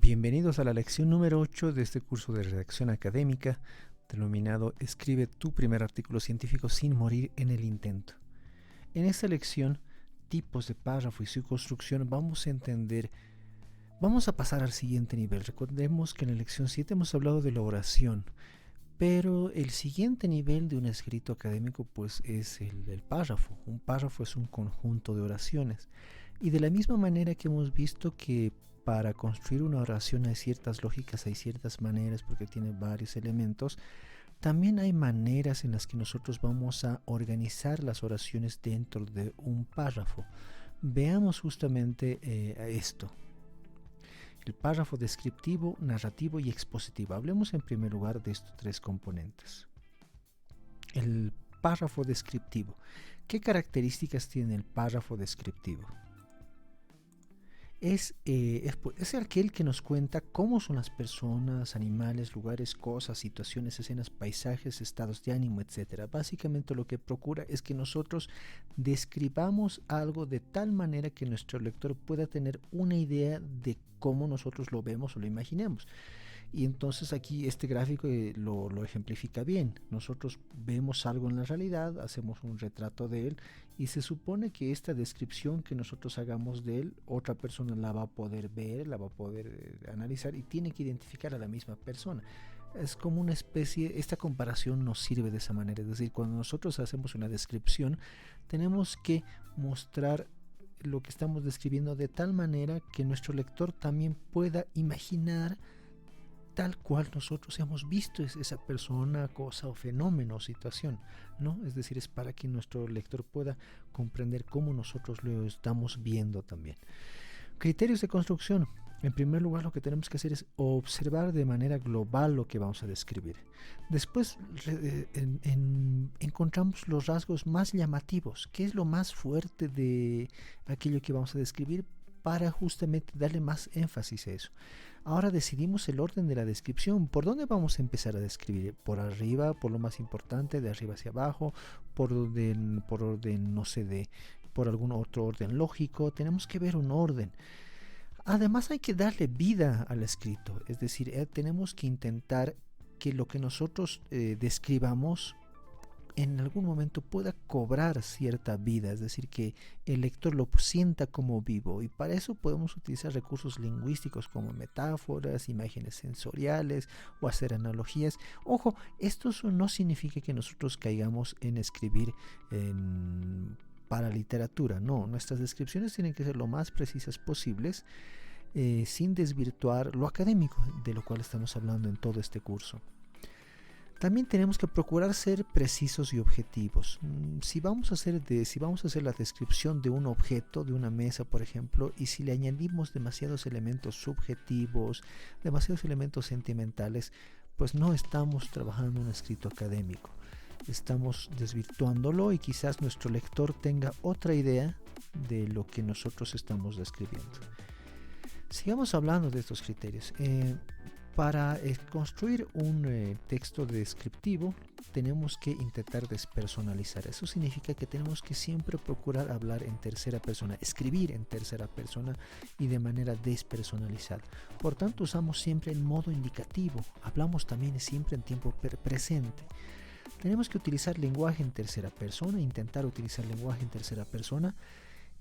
Bienvenidos a la lección número 8 de este curso de redacción académica denominado Escribe tu primer artículo científico sin morir en el intento. En esta lección, tipos de párrafo y su construcción, vamos a pasar al siguiente nivel. Recordemos que en la lección 7 hemos hablado de la oración, pero el siguiente nivel de un escrito académico pues es el párrafo. Un párrafo es un conjunto de oraciones. Y de la misma manera que hemos visto que para construir una oración hay ciertas lógicas, hay ciertas maneras porque tiene varios elementos, también hay maneras en las que nosotros vamos a organizar las oraciones dentro de un párrafo. Veamos justamente esto. El párrafo descriptivo, narrativo y expositivo. Hablemos en primer lugar de estos tres componentes. El párrafo descriptivo. ¿Qué características tiene el párrafo descriptivo? Es aquel que nos cuenta cómo son las personas, animales, lugares, cosas, situaciones, escenas, paisajes, estados de ánimo, etc. Básicamente lo que procura es que nosotros describamos algo de tal manera que nuestro lector pueda tener una idea de cómo nosotros lo vemos o lo imaginemos. Y entonces aquí este gráfico lo ejemplifica bien. Nosotros vemos algo en la realidad, hacemos un retrato de él y se supone que esta descripción que nosotros hagamos de él, otra persona la va a poder ver, la va a poder analizar y tiene que identificar a la misma persona. Es como una especie, esta comparación nos sirve de esa manera. Es decir, cuando nosotros hacemos una descripción, tenemos que mostrar lo que estamos describiendo de tal manera que nuestro lector también pueda imaginar tal cual nosotros hemos visto esa persona, cosa o fenómeno o situación, ¿no? Es decir, es para que nuestro lector pueda comprender cómo nosotros lo estamos viendo también. Criterios de construcción. En primer lugar, lo que tenemos que hacer es observar de manera global lo que vamos a describir. Después encontramos los rasgos más llamativos. ¿Qué es lo más fuerte de aquello que vamos a describir? Para justamente darle más énfasis a eso. Ahora decidimos el orden de la descripción. ¿Por dónde vamos a empezar a describir? ¿Por arriba, por lo más importante, de arriba hacia abajo? ¿Por orden, no sé, por algún otro orden lógico? Tenemos que ver un orden. Además hay que darle vida al escrito. Es decir, tenemos que intentar que lo que nosotros describamos en algún momento pueda cobrar cierta vida, es decir, que el lector lo sienta como vivo, y para eso podemos utilizar recursos lingüísticos como metáforas, imágenes sensoriales o hacer analogías. Ojo, esto no significa que nosotros caigamos en escribir para literatura, no, nuestras descripciones tienen que ser lo más precisas posibles, sin desvirtuar lo académico, de lo cual estamos hablando en todo este curso. También tenemos que procurar ser precisos y objetivos. Si vamos a hacer la descripción de un objeto, de una mesa, por ejemplo, y si le añadimos demasiados elementos subjetivos, demasiados elementos sentimentales, pues no estamos trabajando un escrito académico. Estamos desvirtuándolo y quizás nuestro lector tenga otra idea de lo que nosotros estamos describiendo. Sigamos hablando de estos criterios. Para construir un texto descriptivo tenemos que intentar despersonalizar. Eso significa que tenemos que siempre procurar hablar en tercera persona, escribir en tercera persona y de manera despersonalizada. Por tanto, usamos siempre el modo indicativo. Hablamos también siempre en tiempo presente. Tenemos que utilizar lenguaje en tercera persona, intentar utilizar lenguaje en tercera persona.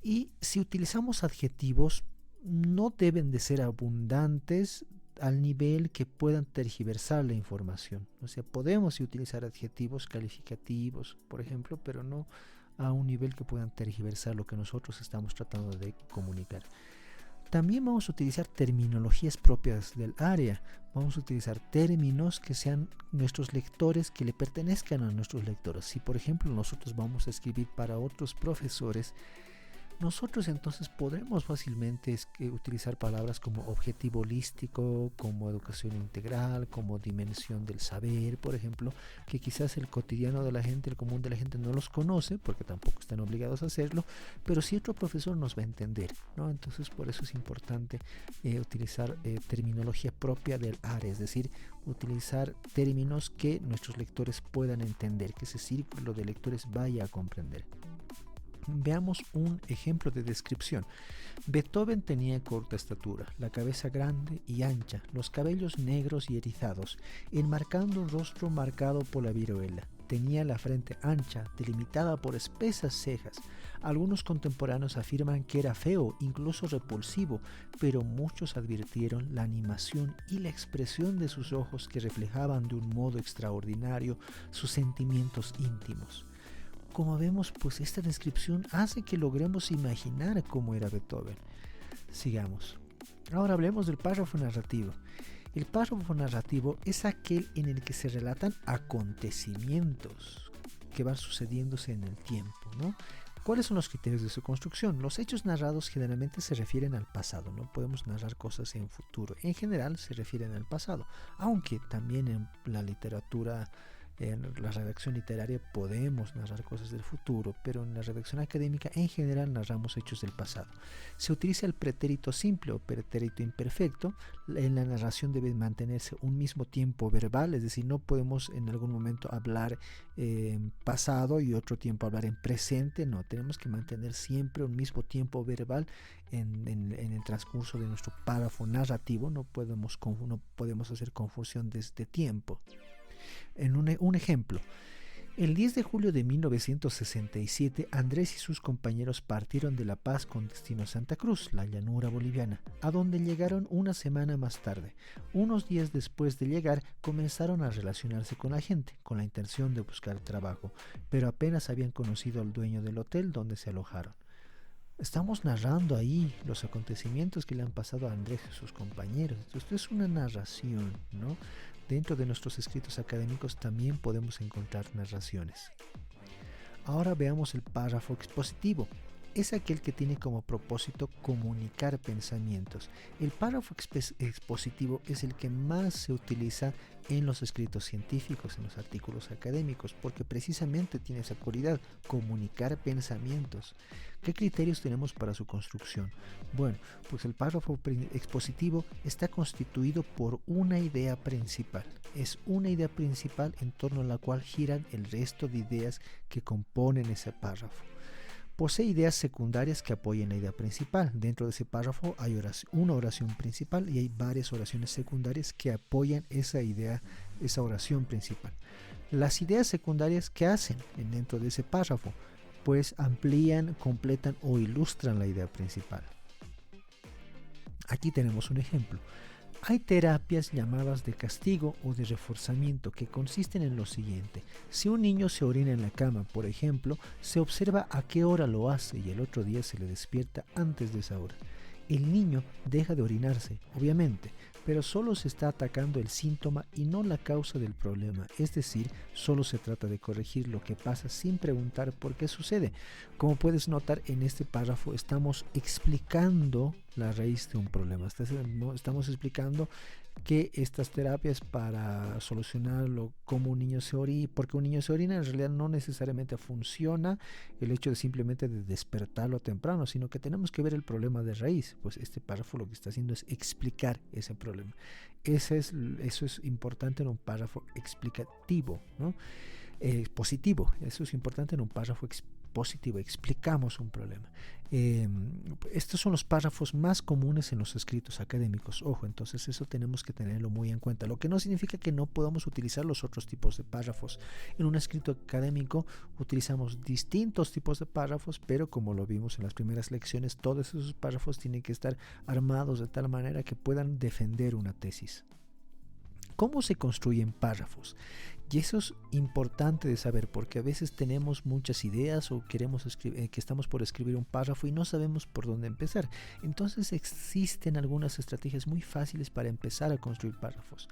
Y si utilizamos adjetivos, no deben de ser abundantes al nivel que puedan tergiversar la información. O sea, podemos utilizar adjetivos calificativos, por ejemplo, pero no a un nivel que puedan tergiversar lo que nosotros estamos tratando de comunicar. También vamos a utilizar terminologías propias del área. Vamos a utilizar términos que sean nuestros lectores, que le pertenezcan a nuestros lectores. Si, por ejemplo, nosotros vamos a escribir para otros profesores, nosotros entonces podremos fácilmente utilizar palabras como objetivo holístico, como educación integral, como dimensión del saber, por ejemplo, que quizás el cotidiano de la gente, el común de la gente no los conoce, porque tampoco están obligados a hacerlo, pero sí otro profesor nos va a entender, ¿no? Entonces por eso es importante utilizar terminología propia del área, es decir, utilizar términos que nuestros lectores puedan entender, que ese círculo de lectores vaya a comprender. Veamos un ejemplo de descripción. Beethoven tenía corta estatura, la cabeza grande y ancha, los cabellos negros y erizados, enmarcando un rostro marcado por la viruela. Tenía la frente ancha, delimitada por espesas cejas. Algunos contemporáneos afirman que era feo, incluso repulsivo, pero muchos advirtieron la animación y la expresión de sus ojos que reflejaban de un modo extraordinario sus sentimientos íntimos. Como vemos, pues esta descripción hace que logremos imaginar cómo era Beethoven. Sigamos. Ahora hablemos del párrafo narrativo. El párrafo narrativo es aquel en el que se relatan acontecimientos que van sucediéndose en el tiempo, ¿no? ¿Cuáles son los criterios de su construcción? Los hechos narrados generalmente se refieren al pasado, no podemos narrar cosas en futuro. En general se refieren al pasado, aunque también en la literatura, en la redacción literaria podemos narrar cosas del futuro, pero en la redacción académica en general narramos hechos del pasado. Se utiliza el pretérito simple o pretérito imperfecto. En la narración debe mantenerse un mismo tiempo verbal, es decir, no podemos en algún momento hablar en pasado y otro tiempo hablar en presente, no, tenemos que mantener siempre un mismo tiempo verbal en el transcurso de nuestro párrafo narrativo. No podemos hacer confusión de tiempo. En un ejemplo, el 10 de julio de 1967, Andrés y sus compañeros partieron de La Paz con destino a Santa Cruz, la llanura boliviana, a donde llegaron una semana más tarde. Unos días después de llegar, comenzaron a relacionarse con la gente, con la intención de buscar trabajo, pero apenas habían conocido al dueño del hotel donde se alojaron. Estamos narrando ahí los acontecimientos que le han pasado a Andrés y sus compañeros. Esto es una narración, ¿no? Dentro de nuestros escritos académicos también podemos encontrar narraciones. Ahora veamos el párrafo expositivo. Es aquel que tiene como propósito comunicar pensamientos. El párrafo expositivo es el que más se utiliza en los escritos científicos, en los artículos académicos, porque precisamente tiene esa cualidad, comunicar pensamientos. ¿Qué criterios tenemos para su construcción? Bueno, pues el párrafo expositivo está constituido por una idea principal. Es una idea principal en torno a la cual giran el resto de ideas que componen ese párrafo. Posee ideas secundarias que apoyan la idea principal. Dentro de ese párrafo hay una oración principal y hay varias oraciones secundarias que apoyan esa idea, esa oración principal. Las ideas secundarias, ¿qué hacen dentro de ese párrafo? Pues amplían, completan o ilustran la idea principal. Aquí tenemos un ejemplo. Hay terapias llamadas de castigo o de reforzamiento que consisten en lo siguiente. Si un niño se orina en la cama, por ejemplo, se observa a qué hora lo hace y el otro día se le despierta antes de esa hora. El niño deja de orinarse, obviamente, pero solo se está atacando el síntoma y no la causa del problema. Es decir, solo se trata de corregir lo que pasa sin preguntar por qué sucede. Como puedes notar, en este párrafo estamos explicando la raíz de un problema. Estamos explicando que estas terapias para solucionarlo, cómo un niño se orina, porque un niño se orina, en realidad no necesariamente funciona el hecho de simplemente de despertarlo temprano, sino que tenemos que ver el problema de raíz. Pues este párrafo lo que está haciendo es explicar ese problema. Eso es importante en un párrafo explicativo, ¿no? Positivo. Eso es importante en un párrafo positivo. Explicamos un problema. Estos son los párrafos más comunes en los escritos académicos. Ojo, entonces eso tenemos que tenerlo muy en cuenta. Lo que no significa que no podamos utilizar los otros tipos de párrafos. En un escrito académico utilizamos distintos tipos de párrafos, pero como lo vimos en las primeras lecciones, todos esos párrafos tienen que estar armados de tal manera que puedan defender una tesis. ¿Cómo se construyen párrafos? Y eso es importante de saber porque a veces tenemos muchas ideas o queremos que estamos por escribir un párrafo y no sabemos por dónde empezar. Entonces existen algunas estrategias muy fáciles para empezar a construir párrafos.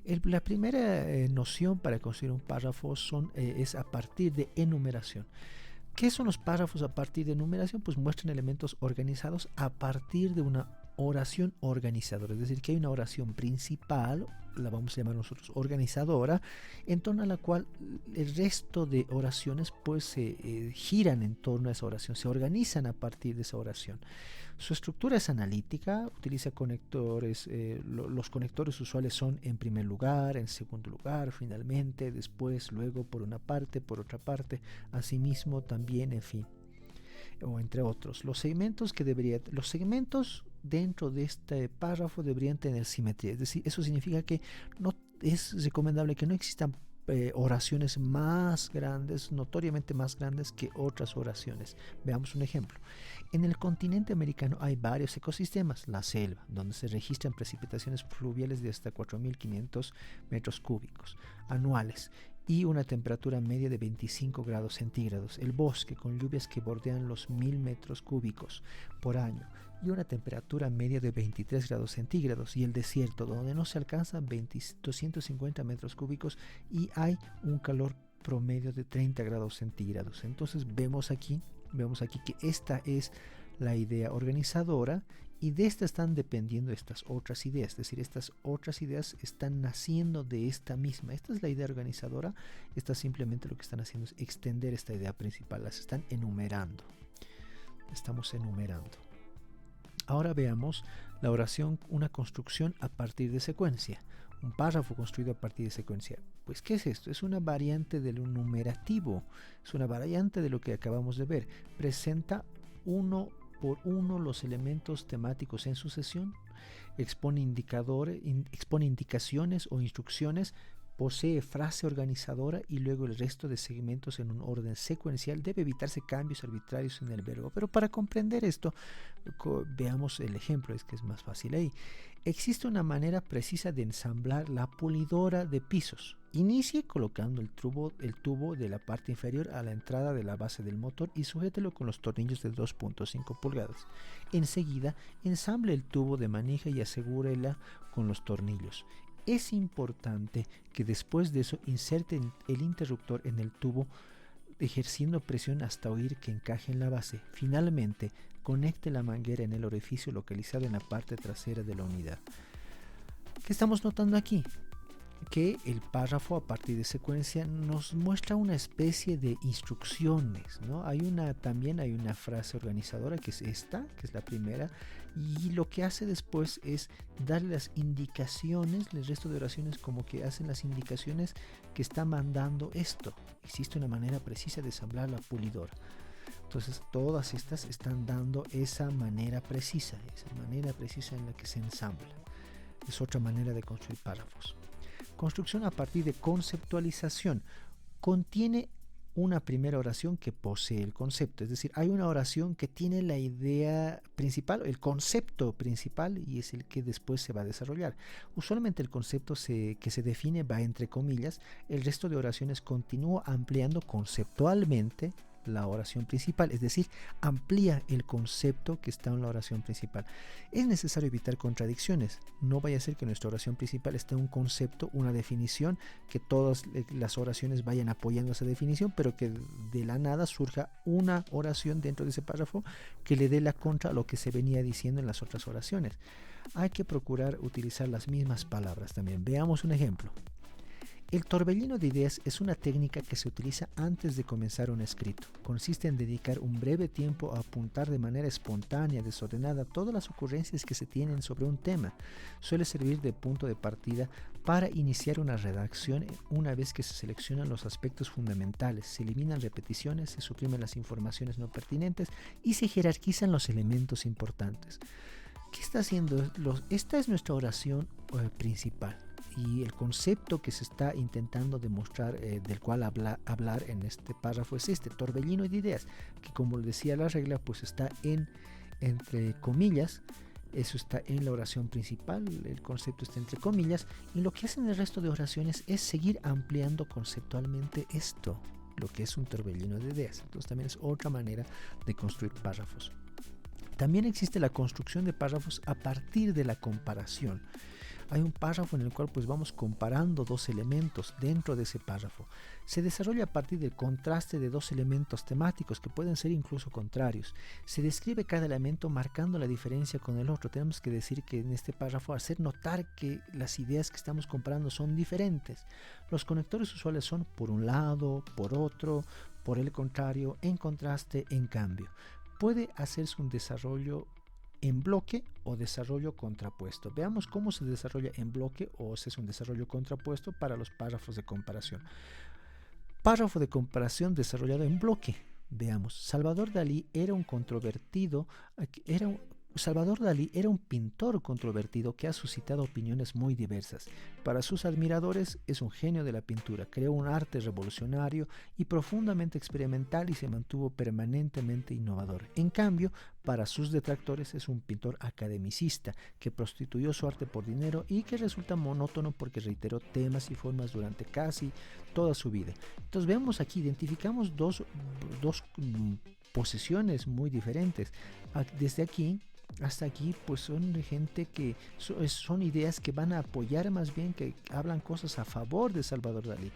La primera noción para construir un párrafo es a partir de enumeración. ¿Qué son los párrafos a partir de enumeración? Pues muestran elementos organizados a partir de una oración organizadora, es decir, que hay una oración principal, la vamos a llamar nosotros organizadora, en torno a la cual el resto de oraciones pues se giran en torno a esa oración, se organizan a partir de esa oración. Su estructura es analítica, utiliza conectores, los conectores usuales son en primer lugar, en segundo lugar, finalmente, después, luego, por una parte, por otra parte, asimismo también, en fin. o entre otros. Los segmentos dentro de este párrafo deberían tener simetría, es decir, eso significa que no es recomendable que no existan oraciones más grandes, notoriamente más grandes que otras oraciones. Veamos un ejemplo. En el continente americano hay varios ecosistemas, la selva, donde se registran precipitaciones fluviales de hasta 4.500 metros cúbicos anuales y una temperatura media de 25 grados centígrados, el bosque con lluvias que bordean los 1.000 metros cúbicos por año y una temperatura media de 23 grados centígrados, y el desierto donde no se alcanzan 250 metros cúbicos y hay un calor promedio de 30 grados centígrados. Entonces vemos aquí que esta es la idea organizadora, y de esta están dependiendo estas otras ideas, es decir, estas otras ideas están naciendo de esta misma. Esta es la idea organizadora, esta simplemente lo que están haciendo es extender esta idea principal, las están enumerando. Estamos enumerando. Ahora veamos la oración, una construcción a partir de secuencia. Un párrafo construido a partir de secuencia. Pues, ¿qué es esto? Es una variante del numerativo, es una variante de lo que acabamos de ver. Presenta uno por uno los elementos temáticos en sucesión, expone indicaciones o instrucciones, posee frase organizadora y luego el resto de segmentos en un orden secuencial. Debe evitarse cambios arbitrarios en el verbo. Pero para comprender esto, veamos el ejemplo, es que es más fácil ahí. Existe una manera precisa de ensamblar la pulidora de pisos. Inicie colocando el tubo de la parte inferior a la entrada de la base del motor y sujételo con los tornillos de 2.5 pulgadas. Enseguida, ensamble el tubo de manija y asegúrela con los tornillos. Es importante que después de eso inserte el interruptor en el tubo ejerciendo presión hasta oír que encaje en la base. Finalmente, conecte la manguera en el orificio localizado en la parte trasera de la unidad. ¿Qué estamos notando aquí? Que el párrafo a partir de secuencia nos muestra una especie de instrucciones, ¿no? También hay una frase organizadora que es esta, que es la primera, y lo que hace después es darle las indicaciones, el resto de oraciones como que hacen las indicaciones que está mandando esto. Existe una manera precisa de ensamblar la pulidora. Entonces todas estas están dando esa manera precisa en la que se ensambla. Es otra manera de construir párrafos. Construcción a partir de conceptualización. Contiene una primera oración que posee el concepto, es decir, hay una oración que tiene la idea principal, el concepto principal, y es el que después se va a desarrollar. Usualmente el concepto que se define va entre comillas. El resto de oraciones continúa ampliando conceptualmente la oración principal, es decir, amplía el concepto que está en la oración principal. Es necesario evitar contradicciones. No vaya a ser que nuestra oración principal esté un concepto, una definición, que todas las oraciones vayan apoyando esa definición, pero que de la nada surja una oración dentro de ese párrafo que le dé la contra a lo que se venía diciendo en las otras oraciones. Hay que procurar utilizar las mismas palabras también. Veamos un ejemplo. El torbellino de ideas es una técnica que se utiliza antes de comenzar un escrito. Consiste en dedicar un breve tiempo a apuntar de manera espontánea, desordenada, todas las ocurrencias que se tienen sobre un tema. Suele servir de punto de partida para iniciar una redacción una vez que se seleccionan los aspectos fundamentales, se eliminan repeticiones, se suprimen las informaciones no pertinentes y se jerarquizan los elementos importantes. ¿Qué está haciendo? Esta es nuestra oración principal. Y el concepto que se está intentando demostrar, del cual hablar en este párrafo, es este torbellino de ideas, que como decía la regla, pues está entre comillas. Eso está en la oración principal, el concepto está entre comillas, y lo que hacen el resto de oraciones es seguir ampliando conceptualmente esto, lo que es un torbellino de ideas. Entonces también es otra manera de construir párrafos. También existe la construcción de párrafos a partir de la comparación. Hay un párrafo en el cual pues vamos comparando dos elementos dentro de ese párrafo. Se desarrolla a partir del contraste de dos elementos temáticos que pueden ser incluso contrarios. Se describe cada elemento marcando la diferencia con el otro. Tenemos que decir que en este párrafo hacer notar que las ideas que estamos comparando son diferentes. Los conectores usuales son por un lado, por otro, por el contrario, en contraste, en cambio. Puede hacerse un desarrollo en bloque o desarrollo contrapuesto. Veamos cómo se desarrolla en bloque o si es un desarrollo contrapuesto para los párrafos de comparación. Párrafo de comparación desarrollado en bloque. Veamos, Salvador Dalí era un pintor controvertido que ha suscitado opiniones muy diversas. Para sus admiradores es un genio de la pintura, creó un arte revolucionario y profundamente experimental y se mantuvo permanentemente innovador. En cambio, para sus detractores es un pintor academicista que prostituyó su arte por dinero y que resulta monótono porque reiteró temas y formas durante casi toda su vida. Entonces vemos aquí, identificamos dos posiciones muy diferentes. Desde aquí hasta aquí, pues son de gente que son ideas que van a apoyar, más bien que hablan cosas a favor de Salvador Dalí.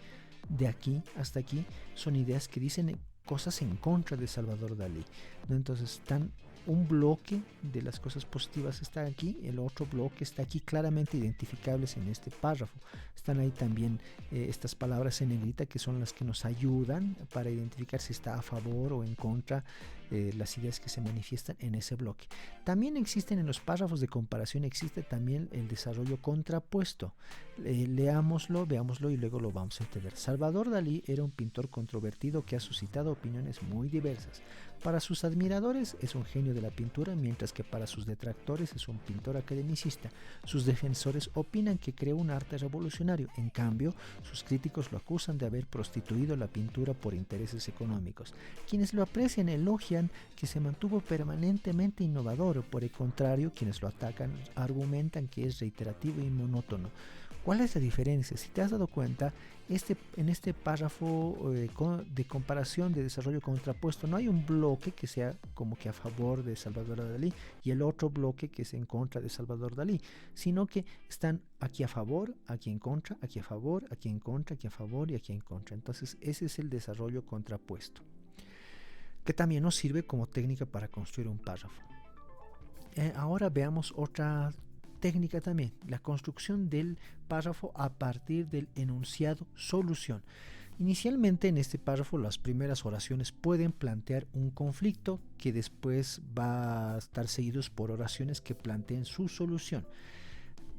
De aquí hasta aquí son ideas que dicen cosas en contra de Salvador Dalí, ¿no? Entonces están un bloque de las cosas positivas está aquí, el otro bloque está aquí claramente identificables en este párrafo. Están ahí también estas palabras en negrita que son las que nos ayudan para identificar si está a favor o en contra las ideas que se manifiestan en ese bloque. También existen en los párrafos de comparación, existe también el desarrollo contrapuesto. Leámoslo, veámoslo y luego lo vamos a entender. Salvador Dalí era un pintor controvertido que ha suscitado opiniones muy diversas. Para sus admiradores es un genio de la pintura, mientras que para sus detractores es un pintor academicista. Sus defensores opinan que creó un arte revolucionario. En cambio, sus críticos lo acusan de haber prostituido la pintura por intereses económicos. Quienes lo aprecian elogian que se mantuvo permanentemente innovador. Por el contrario, quienes lo atacan argumentan que es reiterativo y monótono. ¿Cuál es la diferencia? Si te has dado cuenta, en este párrafo de comparación de desarrollo contrapuesto no hay un bloque que sea como que a favor de Salvador Dalí y el otro bloque que es en contra de Salvador Dalí, sino que están aquí a favor, aquí en contra, aquí a favor, aquí en contra, aquí a favor y aquí en contra. Entonces ese es el desarrollo contrapuesto, que también nos sirve como técnica para construir un párrafo. Ahora veamos otra técnica también, la construcción del párrafo a partir del enunciado solución. Inicialmente en este párrafo las primeras oraciones pueden plantear un conflicto que después va a estar seguidos por oraciones que planteen su solución.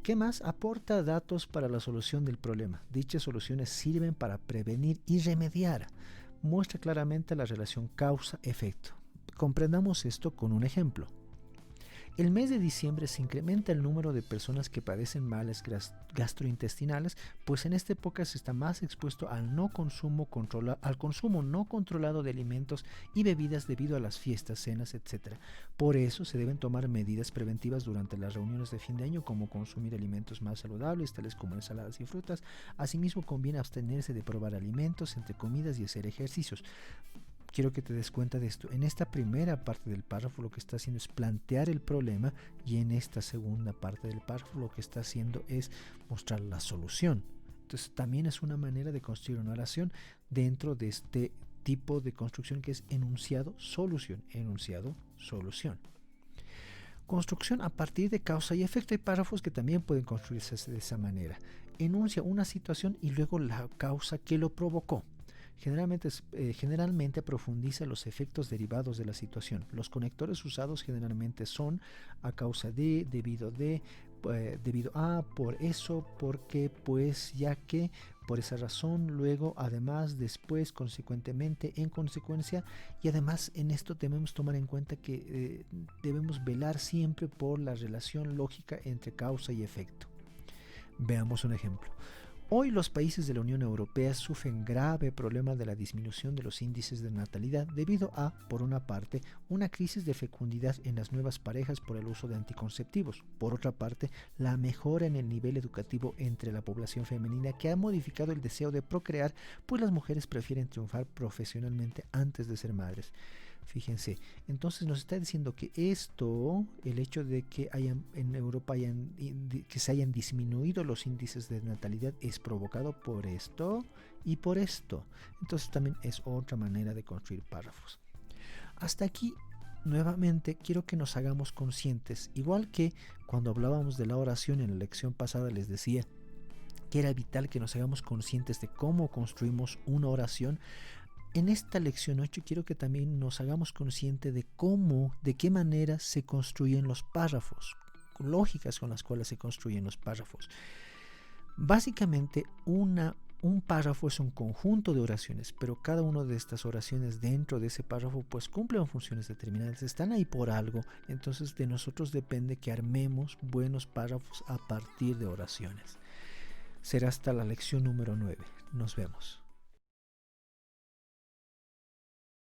¿Qué más? Aporta datos para la solución del problema. Dichas soluciones sirven para prevenir y remediar. Muestra claramente la relación causa-efecto. Comprendamos esto con un ejemplo. El mes de diciembre se incrementa el número de personas que padecen males gastrointestinales, pues en esta época se está más expuesto al consumo no controlado de alimentos y bebidas debido a las fiestas, cenas, etc. Por eso se deben tomar medidas preventivas durante las reuniones de fin de año, como consumir alimentos más saludables, tales como ensaladas y frutas. Asimismo, conviene abstenerse de probar alimentos entre comidas y hacer ejercicios. Quiero que te des cuenta de esto. En esta primera parte del párrafo lo que está haciendo es plantear el problema y en esta segunda parte del párrafo lo que está haciendo es mostrar la solución. Entonces también es una manera de construir una oración dentro de este tipo de construcción que es enunciado-solución. Enunciado-solución. Construcción a partir de causa y efecto. Hay párrafos que también pueden construirse de esa manera. Enuncia una situación y luego la causa que lo provocó. Generalmente profundiza los efectos derivados de la situación. Los conectores usados generalmente son a causa de, debido a, por eso, porque, pues, ya que, por esa razón, luego, además, después, consecuentemente, en consecuencia. Y además en esto debemos tomar en cuenta que debemos velar siempre por la relación lógica entre causa y efecto. Veamos un ejemplo. Hoy los países de la Unión Europea sufren grave problema de la disminución de los índices de natalidad debido a, por una parte, una crisis de fecundidad en las nuevas parejas por el uso de anticonceptivos. Por otra parte, la mejora en el nivel educativo entre la población femenina que ha modificado el deseo de procrear, pues las mujeres prefieren triunfar profesionalmente antes de ser madres. Fíjense, entonces nos está diciendo que esto, el hecho de que en Europa que se hayan disminuido los índices de natalidad es provocado por esto y por esto. Entonces también es otra manera de construir párrafos. Hasta aquí, nuevamente, quiero que nos hagamos conscientes, igual que cuando hablábamos de la oración en la lección pasada les decía que era vital que nos hagamos conscientes de cómo construimos una oración. En esta lección 8 quiero que también nos hagamos conscientes de qué manera se construyen los párrafos, lógicas con las cuales se construyen los párrafos. Básicamente, una un párrafo es un conjunto de oraciones, pero cada una de estas oraciones dentro de ese párrafo pues cumplen funciones determinadas, están ahí por algo. Entonces de nosotros depende que armemos buenos párrafos a partir de oraciones. Será hasta la lección número 9. Nos vemos.